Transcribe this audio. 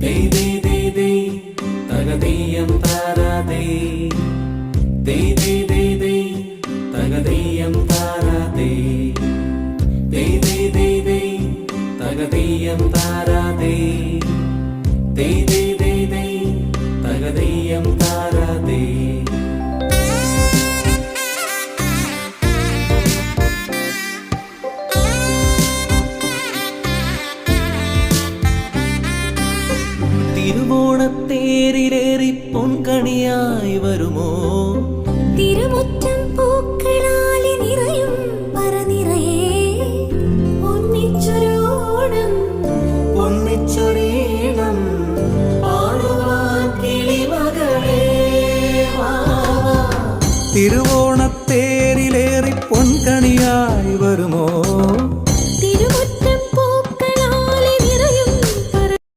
Dey dey dey dey, tagadiyam tarade. Dey dey dey dey, tagadiyam tarade. Dey dey dey dey, tagadiyam tarade. Dey dey dey dey, tagadiyam tarade. തിരുവോണത്തേരിലേറി പൊൻകണിയായി വരുമോ